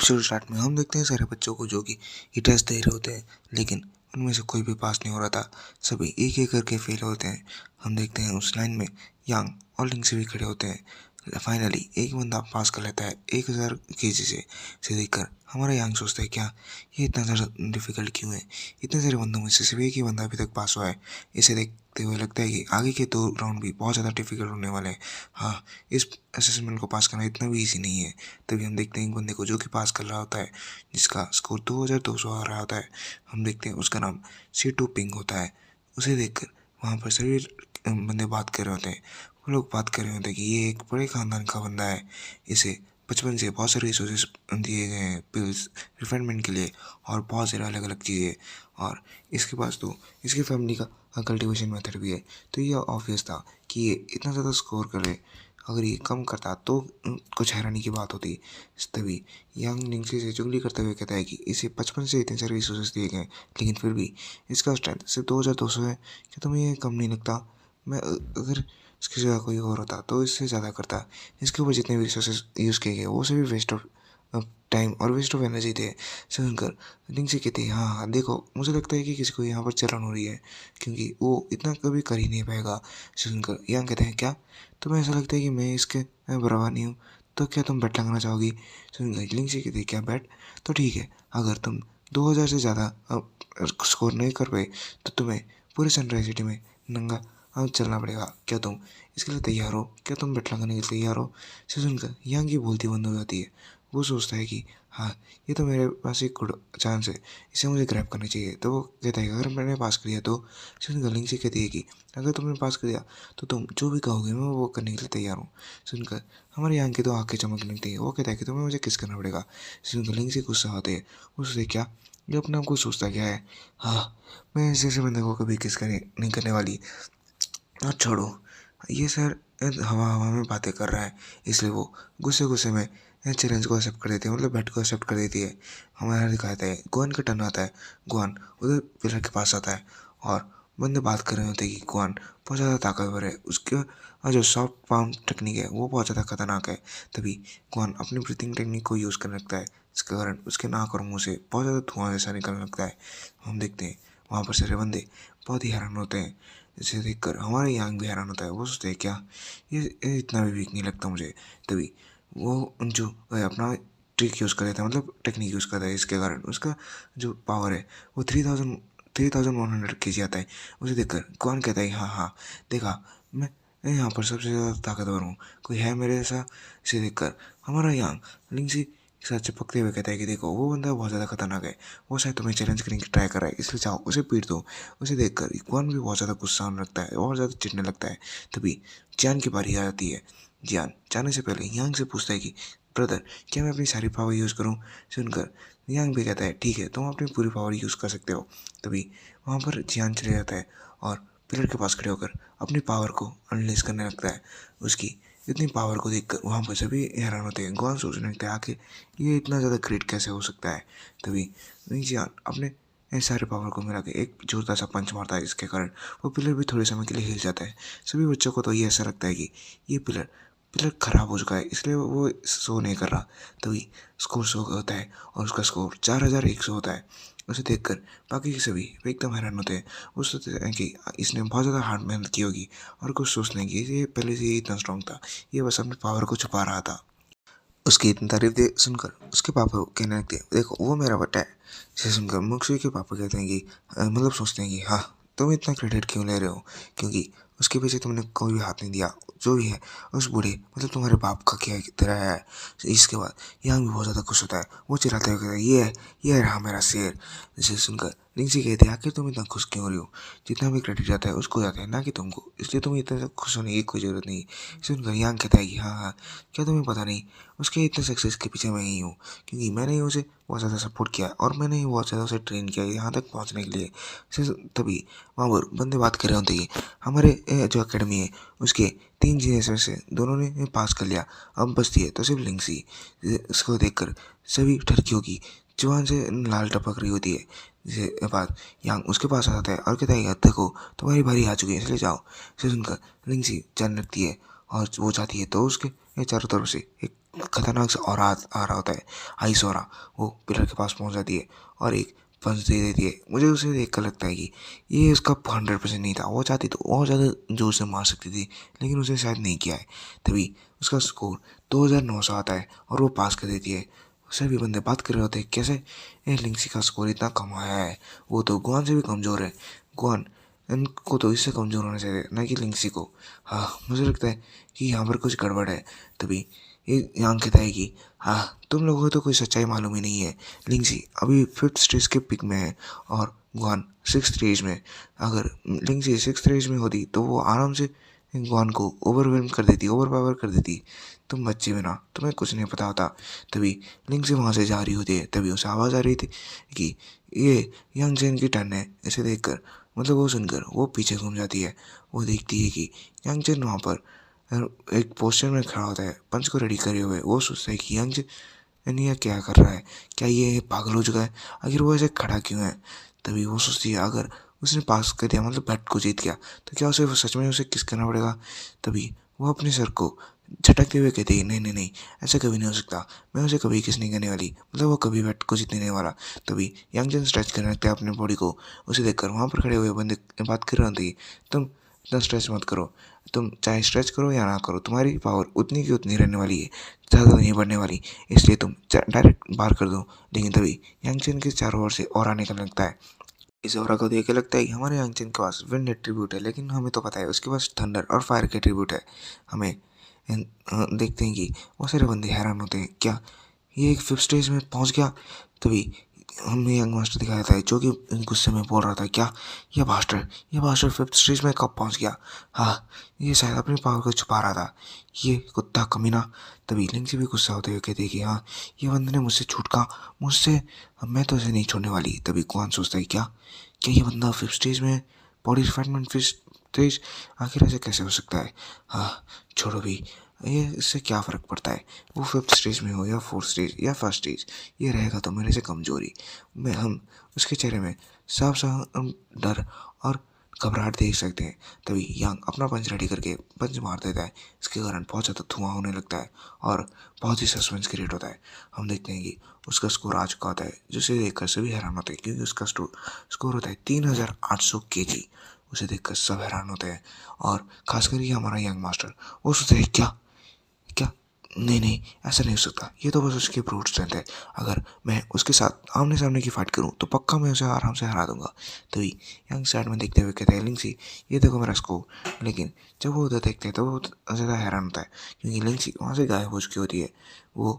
Episode start में हम देखते हैं सारे बच्चों को जो कि ये टेस्ट दे रहे होते हैं, लेकिन उनमें से कोई भी पास नहीं हो रहा था। सभी एक एक करके फेल होते हैं। हम देखते हैं उस लाइन में यांग और लिंक्स भी खड़े होते हैं। फाइनली एक बंदा पास कर लेता है 1000 केजी से। इसे देखकर हमारा यांग सोचता है क्या ये इतना ज़्यादा डिफिकल्ट क्यों है, इतने सारे बंदों में से सिर्फ एक ही बंदा अभी तक पास हुआ है। इसे देखते हुए लगता है कि आगे के 2 राउंड भी बहुत ज़्यादा डिफिकल्ट होने वाले हैं। हाँ, इस असेसमेंट को पास करना इतना भी ईजी नहीं है। तभी हम देखते हैं एक बंदे को जो कि पास कर रहा होता है, जिसका स्कोर 2200 आ रहा होता है। हम देखते हैं उसका नाम C2 पिंग होता है। उसे देखकर वहाँ पर सभी बंदे बात कर रहे होते हैं। वो लोग बात कर रहे होते हैं कि ये एक बड़े ख़ानदान का बंदा है, इसे बचपन से बहुत सारे रिसोर्सेज दिए गए हैं पिल्स रिफाइनमेंट के लिए और बहुत सारे अलग अलग चीज़ें। और इसके पास तो इसकी फैमिली का कल्टीवेशन मेथड भी है। तो ये ऑब्वियस था कि ये इतना ज़्यादा स्कोर करे। अगर ये कम करता तो कुछ हैरानी की बात होती। तभी यांग निंगसे से चुगली करते हुए कहता है कि इसे बचपन से इतने सारे रिसोर्सेज दिए गए, लेकिन फिर भी इसका स्ट्रेंथ सिर्फ 2200 है। क्या तुम्हें ये कम नहीं लगता? मैं अगर इसकी जगह कोई और होता तो इससे ज़्यादा करता। इसके ऊपर जितने भी रिसोर्सेज यूज़ किए गए वो सभी वेस्ट ऑफ टाइम और वेस्ट ऑफ एनर्जी थे। सुनकर निंगसे कहते हैं हाँ देखो, मुझे लगता है कि किसी को यहाँ पर जलन हो रही है, क्योंकि वो इतना कभी कर ही नहीं पाएगा। सुनकर यांग कहते हैं क्या तुम्हें ऐसा लगता है कि मैं इसके बराबर नहीं हूँ? तो क्या तुम बेट लगाना चाहोगी? सुनकर लिंक्सी कहती है क्या बेट? तो ठीक है, अगर तुम 2000 से ज़्यादा स्कोर नहीं कर पाए तो तुम्हें पूरे सनराइज सिटी में नंगा चलना पड़ेगा। क्या तुम इसके लिए तैयार हो? क्या तुम बेट लगाने के लिए तैयार हो? से सुनकर यांग की बोलती बंद हो जाती है। वो सोचता है कि हाँ, ये तो मेरे पास एक गुड चांस है, इसे मुझे ग्रैब करना चाहिए। तो वो कहता है अगर मैंने पास कर दिया तो? सुनकर लिंक्सी कहती है कि अगर तुमने पास कर दिया तो तुम जो भी कहोगे मैं वो करने के लिए तैयार हूँ। सुनकर हमारे यहाँ की तो आंखें चमकने लगती है। वो कहता है कि तुम्हें मुझे किस करना पड़ेगा। सुनकर लिंक्सी गुस्सा होते हैं। उससे क्या ये अपने आप को सोचता क्या है, हाँ मैं ऐसे बंदे को कभी किस करने नहीं करने वाली। और छोड़ो, ये सर हवा हवा में बातें कर रहा है, इसलिए वो गुस्से गुस्से में चैलेंज को एक्सेप्ट कर देती है, मतलब बैट को एक्सेप्ट कर देती है। हमारा दिखाता है गुआन का टर्न आता है। गुआन उधर पिलर के पास आता है और बंदे बात कर रहे होते हैं कि गुआन बहुत ज़्यादा ताकतवर है, उसके जो सॉफ्ट पाम टेक्निक है वो बहुत ज़्यादा खतरनाक है। तभी गुआन अपनी ब्रीथिंग टेक्निक को यूज़ करने लगता है, जिसके कारण उसके नाक और मुंह से बहुत ज़्यादा धुआं जैसा निकलने लगता है। हम देखते हैं वहाँ पर सारे बंदे बहुत ही हैरान होते हैं। इसे देखकर हमारे यांग भी हैरान होता है। वो सोचते हैं क्या ये इतना भी वीक नहीं लगता मुझे। तभी वो जो अपना ट्रिक यूज़ कर देता है, मतलब टेक्निक यूज़ करता है, इसके कारण उसका जो पावर है वो 3100 kg आता है। उसे देखकर कौन कहता है हाँ हाँ देखा, मैं यहाँ पर सबसे ज़्यादा ताकतवर हूँ, कोई है मेरे जैसा? इसे देखकर हमारा यांग लिंक्सी के साथ चिपकते हुए कहता है कि देखो वो बंदा बहुत ज़्यादा खतरनाक है, वो शायद तुम्हें चैलेंज करने की ट्राई कर रहा है, इसलिए चाहो उसे पीट दो। उसे देखकर इक्वान भी बहुत ज़्यादा गुस्सा होने लगता है, बहुत ज़्यादा चिढ़ने लगता है। तभी जियान की बारी आ जाती है। जियान जाने से पहले यांग से पूछता है कि ब्रदर क्या मैं अपनी सारी पावर यूज़ करूँ? सुनकर यांग भी कहता है ठीक है, तुम अपनी पूरी पावर यूज़ कर सकते हो। तभी वहाँ पर जियान चले जाता है और पिलर के पास खड़े होकर अपनी पावर को अनलीज करने लगता है। उसकी इतनी पावर को देखकर वहाँ पर सभी हैरान होते हैं। गॉन सोचने लगता है आखिर ये इतना ज़्यादा ग्रेट कैसे हो सकता है। तभी जियान अपने इस सारे पावर को मिला के एक जोरदार सा पंच मारता है, जिसके कारण वो पिलर भी थोड़े समय के लिए हिल जाता है। सभी बच्चों को तो ये ऐसा लगता है कि ये पिलर पिलर खराब हो चुका है, इसलिए वो शो नहीं कर रहा। तभी स्कोर शो होता है और उसका स्कोर 4100 होता है। उसे देखकर बाकी के सभी एकदम हैरान होते हैं। वो सोचते हैं कि इसने बहुत ज़्यादा हार्ड मेहनत की होगी, और कुछ सोचते हैं कि ये पहले से ही इतना स्ट्रांग था, ये बस अपनी पावर को छुपा रहा था। उसकी इतनी तारीफ दे सुनकर उसके पापा कहने लगते हैं देखो वो मेरा बेटा है। इसे सुनकर मुक्सी के पापा कहते हैं कि मतलब सोचते हैं कि हाँ तुम इतना क्रेडिट क्यों ले रहे हो, क्योंकि उसके पीछे तुमने कोई भी हाथ नहीं दिया। जो भी है उस बूढ़े मतलब तुम्हारे बाप का क्या तरह है। इसके बाद यहाँ भी बहुत ज़्यादा खुश होता है। वो चिल्लाते हुए कहता है ये रहा मेरा शेर। इसे सुनकर लिंक्सी कहते हैं आखिर तुम इतना खुश क्यों हो रही हो? जितना भी क्रेडिट जाता है उसको जाता है, ना कि तुमको, इसलिए तुम्हें इतना खुश होने की कोई ज़रूरत नहीं। सुनकर यांग कहता है कि हाँ हाँ, क्या तुम्हें पता नहीं उसके इतने सक्सेस के पीछे मैं ही हूँ, क्योंकि मैंने ही उसे बहुत ज़्यादा सपोर्ट किया और मैंने ही बहुत ज़्यादा उसे ट्रेन किया यहाँ तक पहुँचने के लिए। तभी वहाँ पर बंदे बात कर रहे होते हैं हमारे जो अकेडमी है उसके 3 जीनियस में से दोनों ने पास कर लिया, अब बचती है तो सिर्फ लिंक्सी। इसको देखकर सभी ठरकियों की जुबान से लाल टपक रही होती है। जिसके बाद यांग उसके पास आ जाता है और कहता है देखो तुम्हारी बारी आ चुकी है, इसलिए जाओ। इसे सुनकर लिंक्सी जाने लगती है और वो चाहती है तो उसके चारों तरफ से एक खतरनाक सा ऑरा आ रहा होता है, आइस ऑरा। वो पिलर के पास पहुंच जाती है और एक पंच दे देती है। मुझे उसे देख कर लगता है कि ये उसका 100% नहीं था। वो चाहती तो और ज़्यादा जोर से मार सकती थी, लेकिन उसे शायद नहीं किया है। तभी उसका स्कोर 2900 आता है और वो पास कर देती है। सभी बंदे बात कर रहे होते हैं, कैसे ये लिंक्सी का स्कोर इतना कम आया है, वो तो गुआन से भी कमज़ोर है। गुआन इनको तो इससे कमज़ोर होना चाहिए, ना कि लिंक्सी को। हाँ, मुझे लगता है कि यहाँ पर कुछ गड़बड़ है। तभी ये यांग कहता है कि हाँ, तुम लोगों को तो कोई सच्चाई मालूम ही नहीं है। लिंक्सी अभी 5th स्टेज के पिक में है और गुआन 6th स्टेज में। अगर लिंक्सी 6th स्टेज में होती तो वो आराम से गुआन को ओवरवेलम कर देती, ओवर पावर कर देती। तुम बच्चे में ना, तुम्हें कुछ नहीं पता होता। तभी लिंक्सी वहाँ से जा रही होती है। तभी उसे आवाज़ आ रही थी कि ये यांग चैन की टर्न है। इसे देखकर, मतलब वो सुनकर वो पीछे घूम जाती है। वो देखती है कि यांग चैन वहाँ पर एक पोस्टर में खड़ा होता है, पंच को रेडी करे हुए। वो सोचता है कि यांग ये क्या कर रहा है, क्या ये पागल हो चुका है, आखिर वो ऐसे खड़ा क्यों है। तभी वो सोचती है अगर उसने पास कर दिया, मतलब बैट को जीत गया, तो क्या उसे सच में उसे किस करना पड़ेगा। तभी वो अपने सर को झटकते हुए कहती है, नहीं नहीं नहीं, ऐसा कभी नहीं हो सकता। मैं उसे कभी किस नहीं करने वाली, मतलब वो कभी बैट को जीतने नहीं वाला। तभी यांग चैन स्ट्रेच करने लगता है अपने बॉडी को। उसे देखकर वहाँ पर खड़े हुए बंदे बात कर रहे होते हैं, तुम इतना स्ट्रेच मत करो, तुम चाहे स्ट्रेच करो या ना करो, तुम्हारी पावर उतनी की उतनी रहने वाली है, ज़्यादा नहीं बढ़ने वाली। इसलिए तुम डायरेक्ट बाहर कर दो। लेकिन तभी यांगचेन के चारों ओर से ऑरा निकलने लगता है। इस ऑरा को देख के लगता है कि हमारे यांगचेन के पास विंड एट्रीब्यूट है, लेकिन हमें तो पता है उसके पास थंडर और फायर के एट्रीब्यूट है। हमें देखते हैं कि बहुत सारे बंदे हैरान होते हैं, क्या ये एक 5th स्टेज में पहुंच गया। तभी हमें यंग मास्टर दिखाया जाता है, जो कि गुस्से में बोल रहा था, क्या ये मास्टर 5th स्टेज में कब पहुंच गया। हाँ, ये शायद अपनी पावर को छुपा रहा था, ये कुत्ता कमीना। तभी लिंक्सी भी गुस्सा होते हुए कहते हैं कि हाँ, ये बंदे ने मुझसे छूटका, मुझसे, मैं तो इसे नहीं छोड़ने वाली। तभी कुआन सोचता है, क्या क्या ये बंदा 5th स्टेज में, बॉडी रिफाइनमेंट 5th स्टेज, आखिर ऐसे कैसे हो सकता है। हाँ, छोड़ो भी, ये इससे क्या फ़र्क पड़ता है, वो 5th स्टेज में हो या 4th स्टेज या 1st स्टेज, ये रहेगा तो मेरे से कमज़ोरी। मैं हम उसके चेहरे में साफ साफ हम डर और घबराहट देख सकते हैं। तभी यांग अपना पंच रेडी करके पंच मार देता है। इसके कारण बहुत ज़्यादा धुआं होने लगता है और बहुत ही सस्पेंस क्रिएट होता है। हम देखते हैं कि उसका स्कोर आ चुका होता है, जिसे देखकर सभी हैरान होते हैं, क्योंकि उसका स्कोर होता है 3800 kg। उसे देखकर सब हैरान होते हैं और खासकर ये हमारा यंग मास्टर, वो सोचते हैं, क्या क्या नहीं नहीं, ऐसा नहीं हो सकता, ये तो बस उसकी ब्रूट स्ट्रेंथ है। अगर मैं उसके साथ आमने सामने की फाइट करूं तो पक्का मैं उसे आराम से हरा दूंगा। तभी यंग साइड में देखते हुए कहते हैं, लिंक्सी ये देखो मेरा स्कोर। लेकिन जब वो उधर देखते हैं तो वो ज़्यादा हैरान होता है, क्योंकि लिंक्सी वहाँ से गायब हो चुकी होती है। वो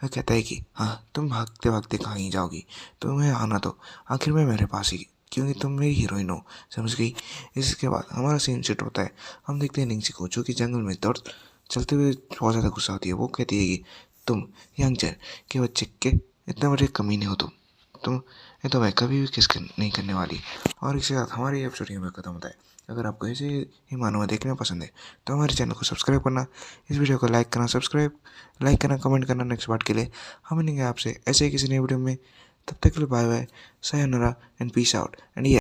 कहता है कि हाँ, तुम भागते भागते कहाँ ही जाओगी, तुम्हें आना तो आखिर में मेरे पास ही, क्योंकि तुम मेरी हीरोइन हो, समझ गई। इसके बाद हमारा सीन सेट होता है। हम देखते हैं लिंक्सी को, जो कि जंगल में दौड़ चलते हुए बहुत ज़्यादा गुस्सा होती है। वो कहती है कि तुम यंगचर के बच्चे के इतने बड़े कमीने हो, तुम ये तो मैं कभी भी नहीं करने वाली। और इसके साथ हमारी एपिसोड में ख़त्म होता है। अगर आपको ऐसे ही मानवा देखना पसंद है तो हमारे चैनल को सब्सक्राइब करना, इस वीडियो को लाइक करना, कमेंट करना नेक्स्ट पार्ट के लिए। हम मिलेंगे आपसे ऐसे ही किसी नई वीडियो में। तब तक के लिए bye bye, sayonara and peace out. And